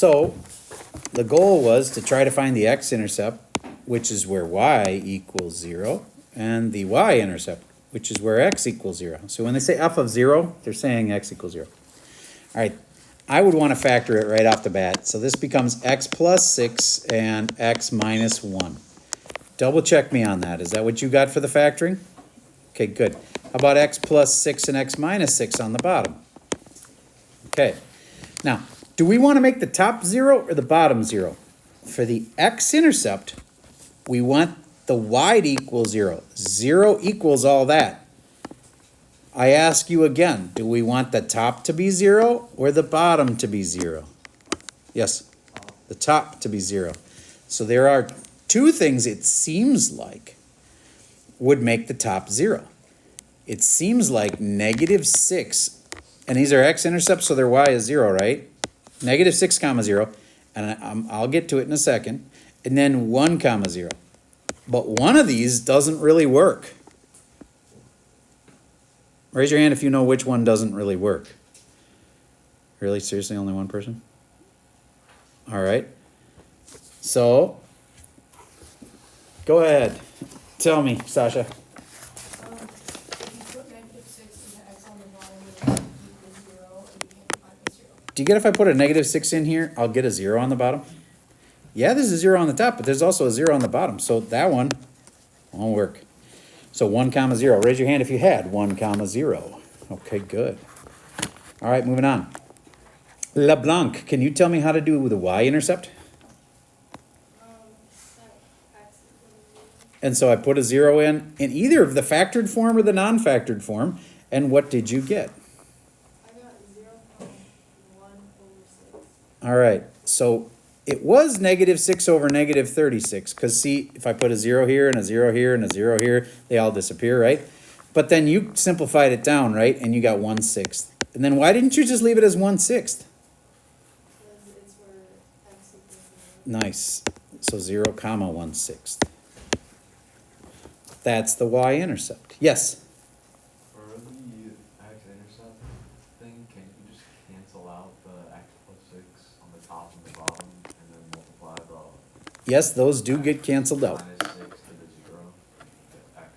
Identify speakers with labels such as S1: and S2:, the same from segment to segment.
S1: So the goal was to try to find the x-intercept, which is where y equals 0, and the y-intercept, which is where x equals 0. So when they say f of 0, they're saying x equals 0. All right, I would want to factor it right off the bat. So this becomes x plus 6 and x minus 1. Double check me on that. Is that what you got for the factoring? Okay, good. How about x plus 6 and x minus 6 on the bottom? Okay. Now, do we want to make the top 0 or the bottom 0? For the x-intercept, we want the y to equal 0. 0 equals all that. I ask you again, do we want the top to be 0 or the bottom to be 0? Yes, the top to be 0. So there are two things it seems like would make the top 0. It seems like negative 6, and these are x-intercepts, so their y is 0, right? Negative 6 comma 0, and I'll get to it in a second, and then 1 comma 0. But one of these doesn't really work. Raise your hand if you know which one doesn't really work. Really? Seriously, only one person? All right. So, go ahead. Tell me, Sasha.
S2: If you put negative 6 into x on the bottom, it equals 0, and you can't find the 0.
S1: Do you get if I put a negative 6 in here, I'll get a 0 on the bottom? Yeah, there's a 0 on the top, but there's also a 0 on the bottom. So that one won't work. So 1 comma 0. Raise your hand if you had 1 comma 0. Okay, good. All right, moving on. LeBlanc, can you tell me how to do with a y-intercept? And so I put a 0 in either of the factored form or the non-factored form. And what did you get?
S2: I got 0.1 over 6.
S1: All right, so it was negative 6 over negative 36, because see, if I put a 0 here and a 0 here and a 0 here, they all disappear, right? But then you simplified it down, right? And you got 1/6. And then why didn't you just leave it as 1/6?
S2: Because it's where x equals 0.
S1: Nice. So 0 comma 1/6. That's the y-intercept. Yes?
S3: For the x-intercept thing, can't you just cancel out the x plus 6 on the top and the bottom, and then multiply the
S1: Yes, those do get canceled out.
S3: minus 6 to the 0, the x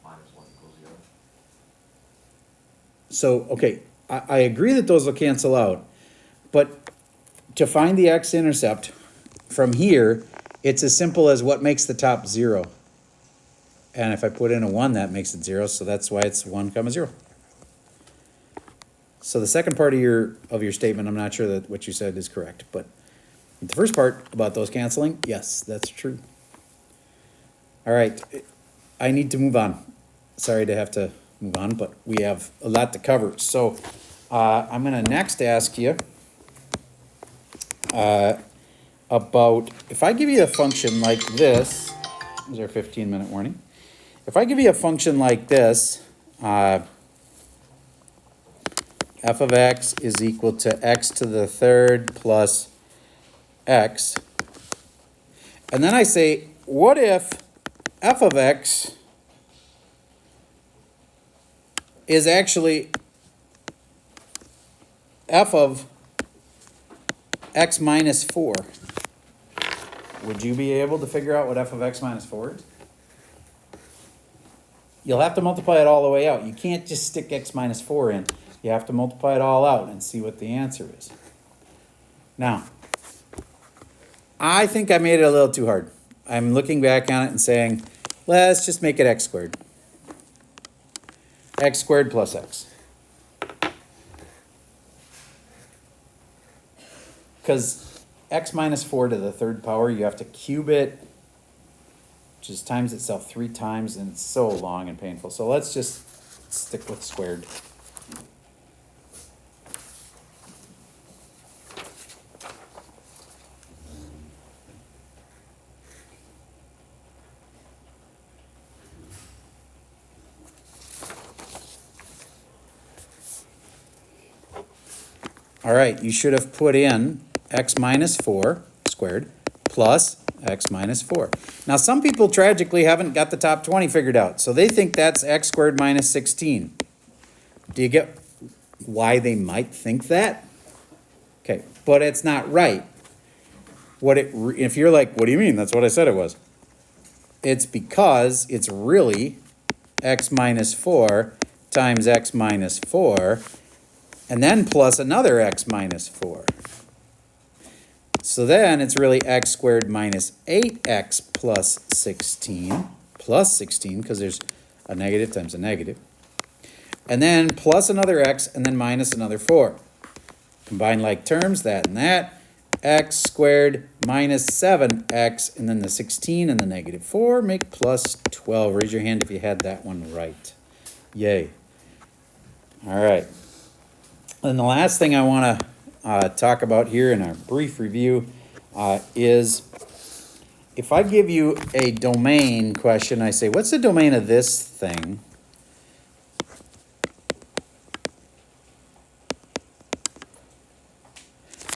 S3: minus 1 equals 0?
S1: So, okay, I agree that those will cancel out, but to find the x-intercept from here, it's as simple as what makes the top 0. And if I put in a 1, that makes it 0, so that's why it's 1 comma 0. So the second part of your statement, I'm not sure that what you said is correct, but the first part about those canceling, yes, that's true. All right, I need to move on. Sorry to have to move on, but we have a lot to cover. So I'm going to next ask you about, if I give you a function like this, there's our 15-minute warning. If I give you a function like this, f of x is equal to x to the third plus x, and then I say, what if f of x is actually f of x minus 4? Would you be able to figure out what f of x minus 4 is? You'll have to multiply it all the way out. You can't just stick x minus 4 in. You have to multiply it all out and see what the answer is. Now, I think I made it a little too hard. I'm looking back on it and saying, let's just make it x squared. X squared plus x. Because x minus 4 to the third power, you have to cube it, which is times itself 3 times, and it's so long and painful. So let's just stick with squared. All right, you should have put in x minus 4 squared plus x minus 4. Now, some people tragically haven't got the top 20 figured out, so they think that's x squared minus 16. Do you get why they might think that? Okay, but it's not right. if you're like, what do you mean? That's what I said it was. It's because it's really x minus 4 times x minus 4, and then plus another x minus 4. So then it's really x squared minus 8x plus 16, because there's a negative times a negative. And then plus another x, and then minus another 4. Combine like terms, that and that. X squared minus 7x, and then the 16 and the negative 4 make plus 12. Raise your hand if you had that one right. Yay. All right. And the last thing I want to talk about here in our brief review is if I give you a domain question, I say, what's the domain of this thing?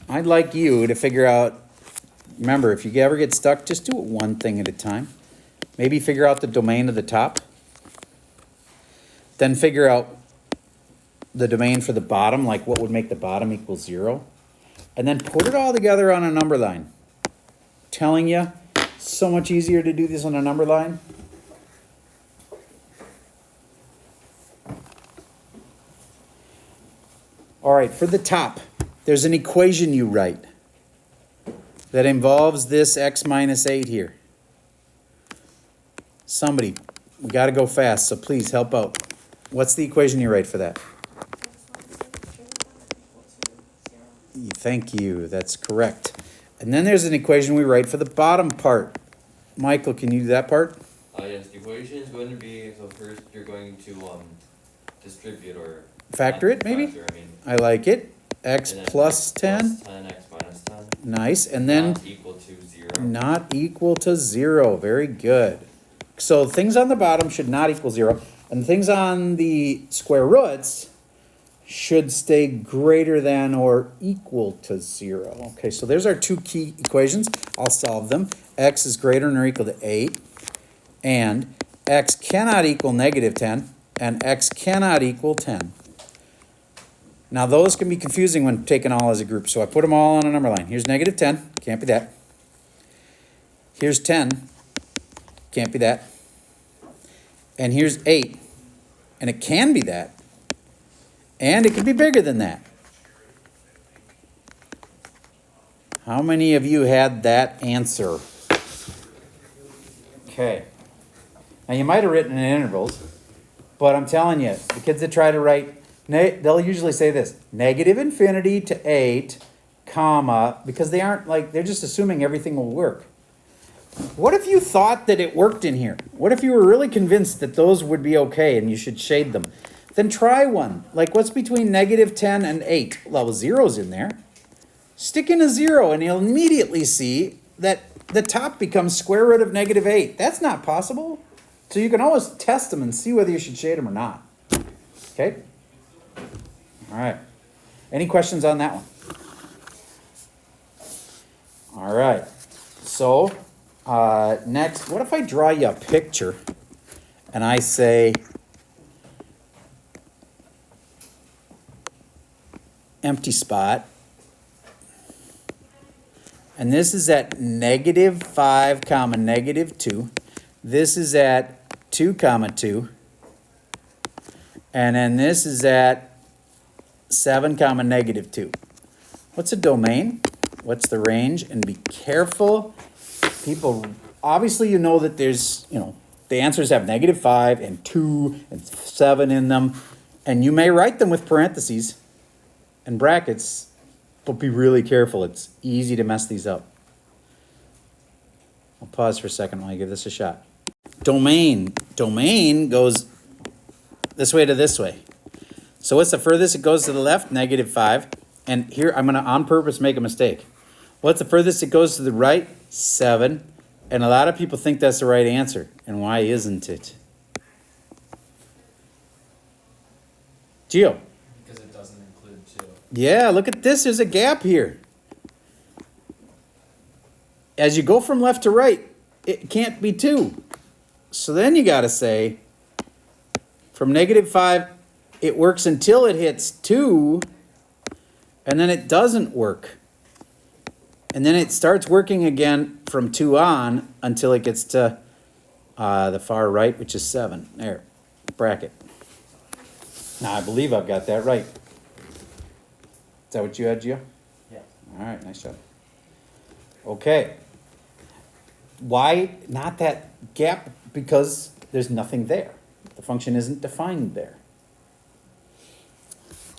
S1: I'd like you to figure out, remember, if you ever get stuck, just do it one thing at a time. Maybe figure out the domain of the top. Then figure out the domain for the bottom, like what would make the bottom equal 0. And then put it all together on a number line. Telling you, so much easier to do this on a number line. All right, for the top, there's an equation you write that involves this x minus 8 here. Somebody, we got to go fast, so please help out. What's the equation you write for that? Thank you, that's correct. And then there's an equation we write for the bottom part. Michael, can you do that part?
S4: Yes, the equation is going to be, so first you're going to distribute or
S1: Factor it, maybe?
S4: factor,
S1: I like it. X
S4: And then
S1: plus 10.
S4: Plus 10, x minus 10.
S1: Nice. And then
S4: Not equal to 0.
S1: not equal to 0. Very good. So things on the bottom should not equal 0. And things on the square roots should stay greater than or equal to 0. Okay, so there's our two key equations. I'll solve them. X is greater than or equal to 8. And x cannot equal negative 10. And x cannot equal 10. Now those can be confusing when taken all as a group, so I put them all on a number line. Here's negative 10, can't be that. Here's 10, can't be that. And here's 8, and it can be that. And it can be bigger than that. How many of you had that answer? Okay. Now you might have written in intervals, but I'm telling you, the kids that try to write, they'll usually say this, negative infinity to 8, comma, because they aren't like, they're just assuming everything will work. What if you thought that it worked in here? What if you were really convinced that those would be okay and you should shade them? Then try one. Like, what's between negative 10 and 8? Well, 0's in there. Stick in a 0 and you'll immediately see that the top becomes square root of negative 8. That's not possible. So you can always test them and see whether you should shade them or not. Okay? All right. Any questions on that one? All right. So, next, what if I draw you a picture and I say empty spot, and this is at negative 5 comma negative 2. This is at 2 comma 2. And then this is at 7 comma negative 2. What's a domain? What's the range? And be careful. People, obviously you know that there's, the answers have negative 5 and 2 and 7 in them. And you may write them with parentheses and brackets, but be really careful. It's easy to mess these up. I'll pause for a second while I give this a shot. Domain. Domain goes this way to this way. So what's the furthest it goes to the left? Negative 5. And here I'm going to on purpose make a mistake. What's the furthest it goes to the right? 7. And a lot of people think that's the right answer. And why isn't it? Gio.
S5: Because it doesn't include 2.
S1: Yeah, look at this. There's a gap here. As you go from left to right, it can't be 2. So then you got to say, from negative 5, it works until it hits 2, and then it doesn't work. And then it starts working again from 2 on until it gets to the far right, which is 7. There, bracket. Now, I believe I've got that right. Is that what you had, Gio?
S5: Yeah.
S1: All right, nice job. Okay. Why not that gap? Because there's nothing there. The function isn't defined there.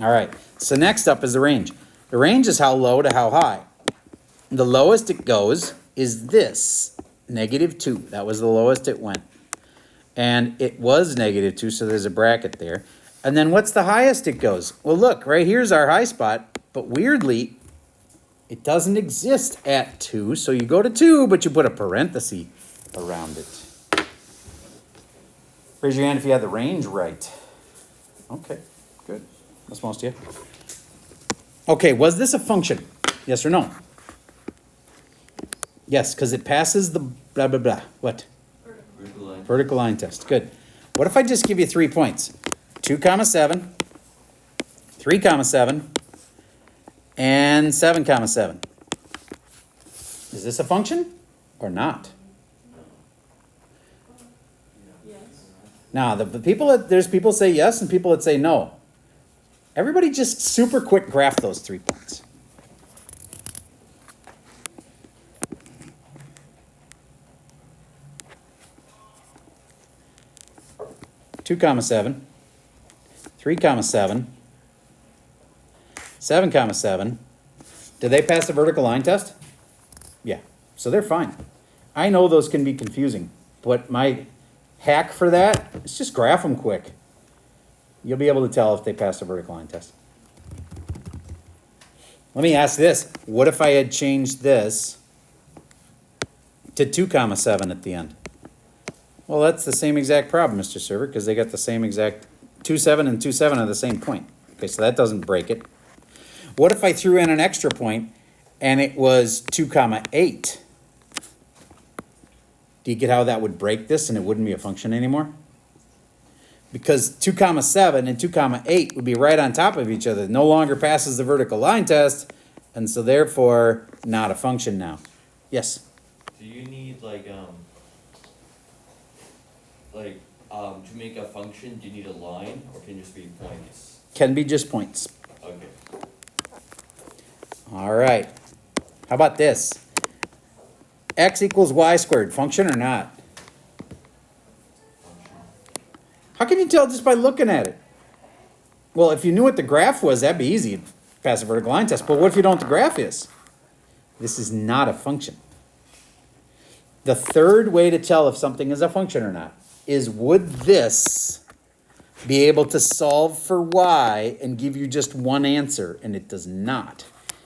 S1: All right, so next up is the range. The range is how low to how high. The lowest it goes is this, -2. That was the lowest it went. And it was -2, so there's a bracket there. And then what's the highest it goes? Well, look, right here's our high spot, but weirdly, it doesn't exist at 2, so you go to 2, but you put a parenthesis around it. Raise your hand if you had the range right. Okay, good. That's most of you. Okay, was this a function? Yes or no? Yes, because it passes the blah, blah, blah. What?
S4: Vertical line.
S1: Vertical line test. Good. What if I just give you 3 points? 2 comma 7, 3 comma 7, and 7 comma 7. Is this a function or not?
S2: Yes.
S1: Now, the people that, there's people say yes and people that say no. Everybody just super quick graph those 3 points. Two comma 7, 3 comma 7, 7 comma 7. Did they pass the vertical line test? Yeah, so they're fine. I know those can be confusing, but my hack for that is just graph them quick. You'll be able to tell if they pass the vertical line test. Let me ask this. What if I had changed this to 2 comma 7 at the end? Well, that's the same exact problem, Mr. Server, because they got the same exact 2, 7 and 2, 7 are the same point. Okay, so that doesn't break it. What if I threw in an extra point and it was 2 comma 8? Do you get how that would break this and it wouldn't be a function anymore? Because 2 comma 7 and 2 comma 8 would be right on top of each other. It no longer passes the vertical line test, and so therefore not a function now. Yes?
S4: Do you need to make a function, do you need a line or can it just be points?
S1: Can be just points.
S4: Okay.
S1: All right. How about this? X equals y squared, function or not? How can you tell just by looking at it? Well, if you knew what the graph was, that'd be easy. You'd pass a vertical line test. But what if you don't know what the graph is? This is not a function. The third way to tell if something is a function or not is, would this be able to solve for y and give you just one answer? And it does not.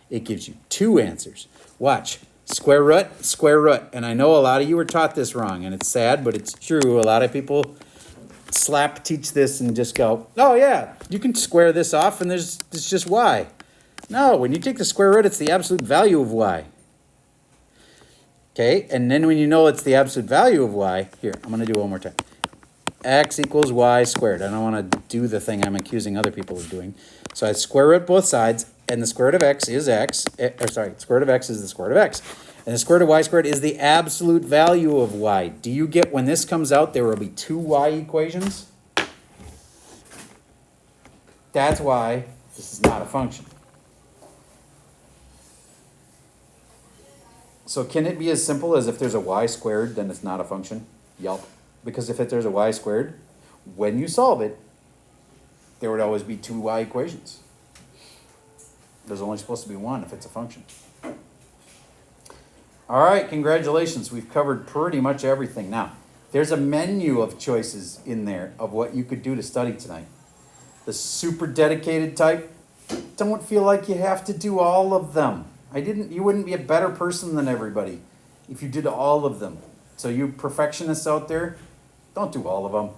S1: It gives you 2 answers. Watch. Square root, square root. And I know a lot of you were taught this wrong, and it's sad, but it's true. A lot of people teach this and just go, oh yeah, you can square this off and it's just y. No, when you take the square root, it's the absolute value of y. Okay, and then when you know it's the absolute value of y, here, I'm going to do it one more time. X equals y squared. I don't want to do the thing I'm accusing other people of doing. So I square root both sides, and the square root of x is x, square root of x is the square root of x. And the square root of y squared is the absolute value of y. Do you get when this comes out, there will be 2 y equations? That's why this is not a function. So can it be as simple as if there's a y squared, then it's not a function? Yelp. Because if there's a y squared, when you solve it, there would always be 2 y equations. There's only supposed to be 1 if it's a function. All right, congratulations. We've covered pretty much everything. Now, there's a menu of choices in there of what you could do to study tonight. The super dedicated type, don't feel like you have to do all of them. You wouldn't be a better person than everybody if you did all of them. So you perfectionists out there, don't do all of them.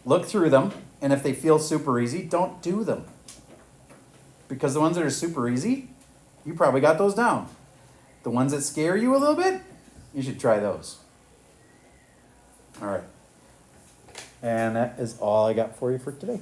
S1: Look through them, and if they feel super easy, don't do them. Because the ones that are super easy, you probably got those down. The ones that scare you a little bit, you should try those. All right. And that is all I got for you for today.